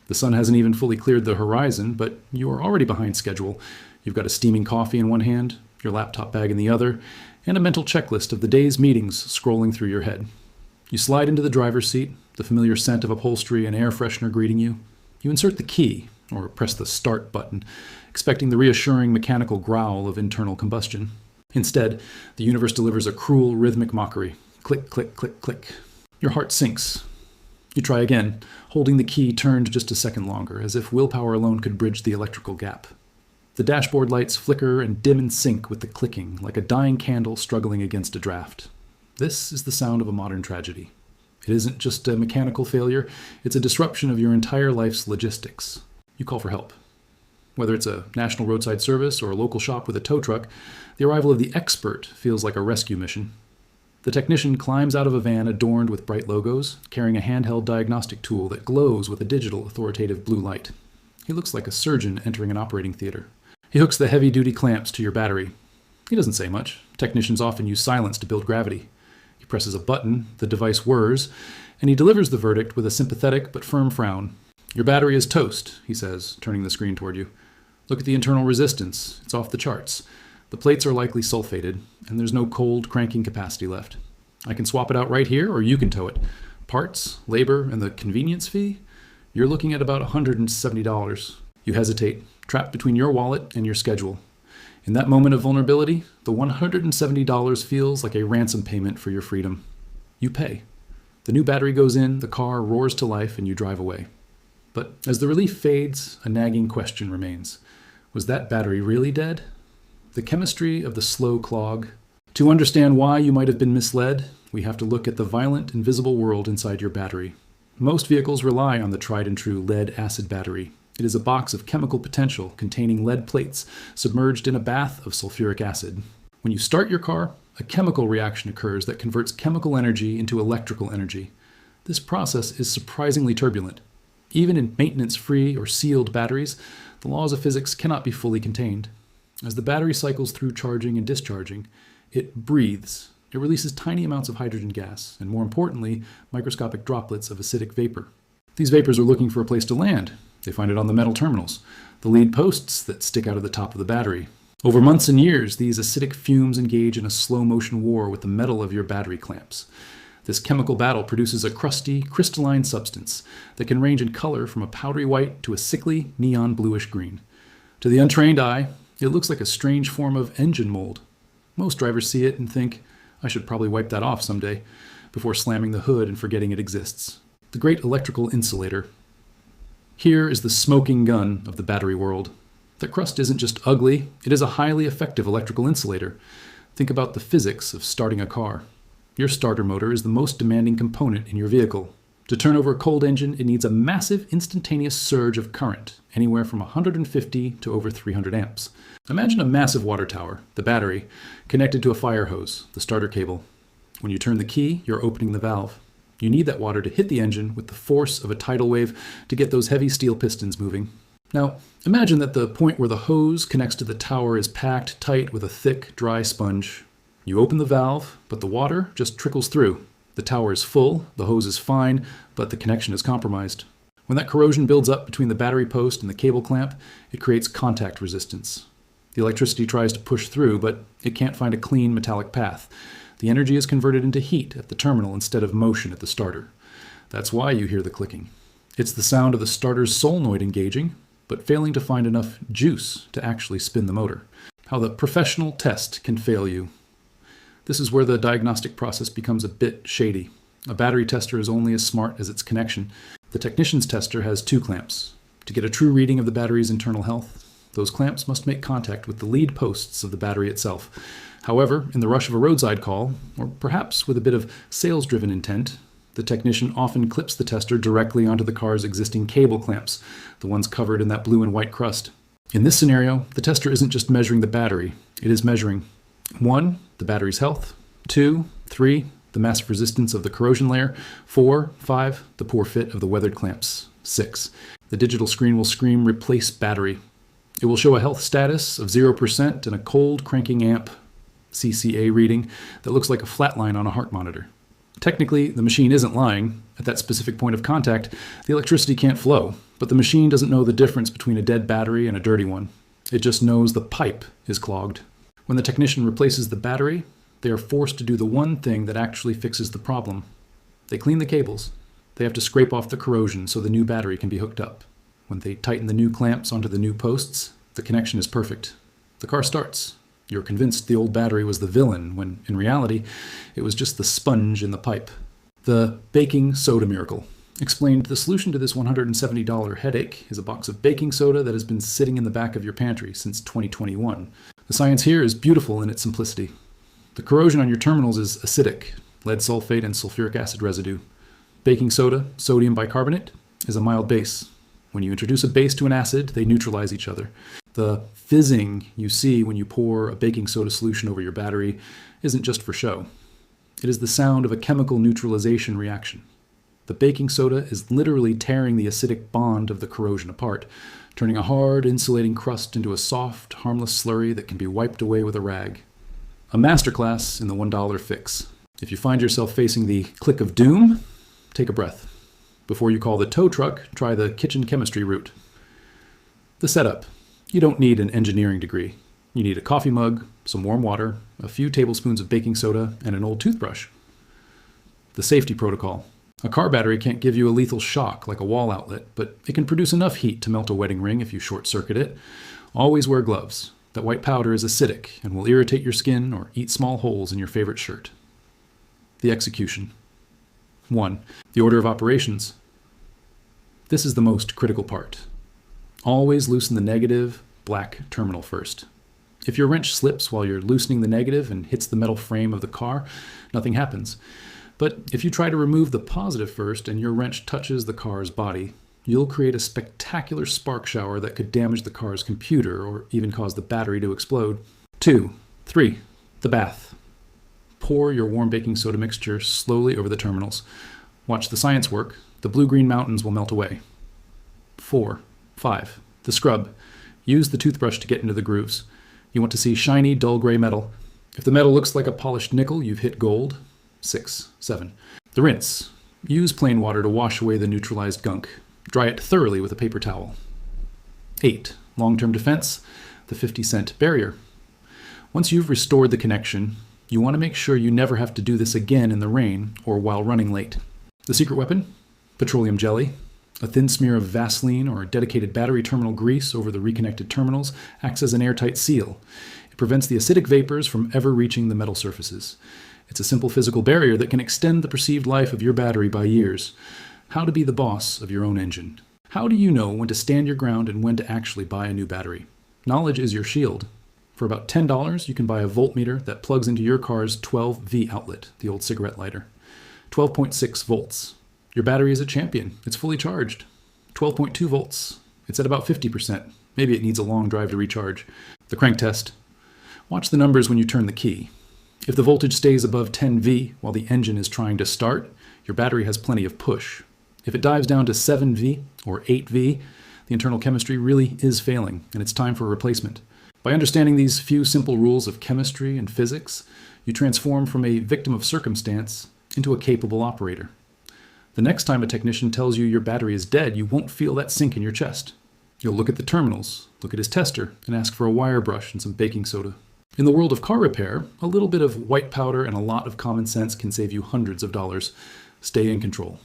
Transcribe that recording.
The sun hasn't even fully cleared the horizon, but you are already behind schedule. You've got a steaming coffee in one hand, your laptop bag in the other, and a mental checklist of the day's meetings scrolling through your head. You slide into the driver's seat, the familiar scent of upholstery and air freshener greeting you. You insert the key, or press the start button, expecting the reassuring mechanical growl of internal combustion. Instead, the universe delivers a cruel rhythmic mockery. Click, click, click, click. Your heart sinks. You try again, holding the key turned just a second longer, as if willpower alone could bridge the electrical gap. The dashboard lights flicker and dim in sync with the clicking, like a dying candle struggling against a draft. This is the sound of a modern tragedy. It isn't just a mechanical failure, it's a disruption of your entire life's logistics. You call for help. Whether it's a national roadside service or a local shop with a tow truck, the arrival of the expert feels like a rescue mission. The technician climbs out of a van adorned with bright logos, carrying a handheld diagnostic tool that glows with a digital authoritative blue light. He looks like a surgeon entering an operating theater. He hooks the heavy-duty clamps to your battery. He doesn't say much. Technicians often use silence to build gravity. He presses a button, the device whirs, and he delivers the verdict with a sympathetic but firm frown. "Your battery is toast," he says, turning the screen toward you. "Look at the internal resistance. It's off the charts. The plates are likely sulfated, and there's no cold cranking capacity left. I can swap it out right here, or you can tow it. Parts, labor, and the convenience fee? You're looking at about $170. You hesitate, trapped between your wallet and your schedule. In that moment of vulnerability, the $170 feels like a ransom payment for your freedom. You pay. The new battery goes in, the car roars to life, and you drive away. But as the relief fades, a nagging question remains. Was that battery really dead? The chemistry of the slow clog. To understand why you might have been misled, we have to look at the violent, invisible world inside your battery. Most vehicles rely on the tried-and-true lead-acid battery. It is a box of chemical potential containing lead plates submerged in a bath of sulfuric acid. When you start your car, a chemical reaction occurs that converts chemical energy into electrical energy. This process is surprisingly turbulent. Even in maintenance-free or sealed batteries, the laws of physics cannot be fully contained. As the battery cycles through charging and discharging, it breathes. It releases tiny amounts of hydrogen gas, and more importantly, microscopic droplets of acidic vapor. These vapors are looking for a place to land. They find it on the metal terminals, the lead posts that stick out of the top of the battery. Over months and years, these acidic fumes engage in a slow-motion war with the metal of your battery clamps. This chemical battle produces a crusty, crystalline substance that can range in color from a powdery white to a sickly, neon bluish green. To the untrained eye, it looks like a strange form of engine mold. Most drivers see it and think, "I should probably wipe that off someday," before slamming the hood and forgetting it exists. The great electrical insulator. Here is the smoking gun of the battery world. The crust isn't just ugly, it is a highly effective electrical insulator. Think about the physics of starting a car. Your starter motor is the most demanding component in your vehicle. To turn over a cold engine, it needs a massive instantaneous surge of current, anywhere from 150 to over 300 amps. Imagine a massive water tower, the battery, connected to a fire hose, the starter cable. When you turn the key, you're opening the valve. You need that water to hit the engine with the force of a tidal wave to get those heavy steel pistons moving. Now, imagine that the point where the hose connects to the tower is packed tight with a thick, dry sponge. You open the valve, but the water just trickles through. The tower is full, the hose is fine, but the connection is compromised. When that corrosion builds up between the battery post and the cable clamp, it creates contact resistance. The electricity tries to push through, but it can't find a clean metallic path. The energy is converted into heat at the terminal instead of motion at the starter. That's why you hear the clicking. It's the sound of the starter's solenoid engaging, but failing to find enough juice to actually spin the motor. How the professional test can fail you. This is where the diagnostic process becomes a bit shady. A battery tester is only as smart as its connection. The technician's tester has two clamps. To get a true reading of the battery's internal health, those clamps must make contact with the lead posts of the battery itself. However, in the rush of a roadside call, or perhaps with a bit of sales-driven intent, the technician often clips the tester directly onto the car's existing cable clamps, the ones covered in that blue and white crust. In this scenario, the tester isn't just measuring the battery, it is measuring 1. The battery's health, 2, 3, the massive resistance of the corrosion layer, 4, 5, the poor fit of the weathered clamps, 6. The digital screen will scream, "Replace battery." It will show a health status of 0% and a cold cranking amp CCA reading that looks like a flat line on a heart monitor. Technically, the machine isn't lying. At that specific point of contact, the electricity can't flow. But the machine doesn't know the difference between a dead battery and a dirty one. It just knows the pipe is clogged. When the technician replaces the battery, they are forced to do the one thing that actually fixes the problem. They clean the cables. They have to scrape off the corrosion so the new battery can be hooked up. When they tighten the new clamps onto the new posts, the connection is perfect. The car starts. You're convinced the old battery was the villain, when in reality, it was just the sponge in the pipe. The baking soda miracle. Explained, the solution to this $170 headache is a box of baking soda that has been sitting in the back of your pantry since 2021. The science here is beautiful in its simplicity. The corrosion on your terminals is acidic, lead sulfate and sulfuric acid residue. Baking soda, sodium bicarbonate, is a mild base. When you introduce a base to an acid, they neutralize each other. The fizzing you see when you pour a baking soda solution over your battery isn't just for show. It is the sound of a chemical neutralization reaction. The baking soda is literally tearing the acidic bond of the corrosion apart, turning a hard, insulating crust into a soft, harmless slurry that can be wiped away with a rag. A masterclass in the $1 fix. If you find yourself facing the click of doom, take a breath. Before you call the tow truck, try the kitchen chemistry route. The setup. You don't need an engineering degree. You need a coffee mug, some warm water, a few tablespoons of baking soda, and an old toothbrush. The safety protocol. A car battery can't give you a lethal shock like a wall outlet, but it can produce enough heat to melt a wedding ring if you short-circuit it. Always wear gloves. That white powder is acidic and will irritate your skin or eat small holes in your favorite shirt. The execution. 1. The order of operations. This is the most critical part. Always loosen the negative, black terminal first. If your wrench slips while you're loosening the negative and hits the metal frame of the car, nothing happens. But if you try to remove the positive first and your wrench touches the car's body, you'll create a spectacular spark shower that could damage the car's computer or even cause the battery to explode. 2. 3. The bath. Pour your warm baking soda mixture slowly over the terminals. Watch the science work. The blue-green mountains will melt away. 4. 5. The scrub. Use the toothbrush to get into the grooves. You want to see shiny, dull gray metal. If the metal looks like a polished nickel, you've hit gold. 6. 7. The rinse. Use plain water to wash away the neutralized gunk. Dry it thoroughly with a paper towel. 8. Long-term defense. The 50-cent barrier. Once you've restored the connection, you want to make sure you never have to do this again in the rain or while running late. The secret weapon? Petroleum jelly. A thin smear of Vaseline or dedicated battery terminal grease over the reconnected terminals acts as an airtight seal. It prevents the acidic vapors from ever reaching the metal surfaces. It's a simple physical barrier that can extend the perceived life of your battery by years. How to be the boss of your own engine. How do you know when to stand your ground and when to actually buy a new battery? Knowledge is your shield. For about $10, you can buy a voltmeter that plugs into your car's 12V outlet, the old cigarette lighter. 12.6 volts. Your battery is a champion. It's fully charged. 12.2 volts. It's at about 50%. Maybe it needs a long drive to recharge. The crank test. Watch the numbers when you turn the key. If the voltage stays above 10V while the engine is trying to start, your battery has plenty of push. If it dives down to 7V or 8V, the internal chemistry really is failing, and it's time for a replacement. By understanding these few simple rules of chemistry and physics, you transform from a victim of circumstance into a capable operator. The next time a technician tells you your battery is dead, you won't feel that sink in your chest. You'll look at the terminals, look at his tester, and ask for a wire brush and some baking soda. In the world of car repair, a little bit of white powder and a lot of common sense can save you hundreds of dollars. Stay in control.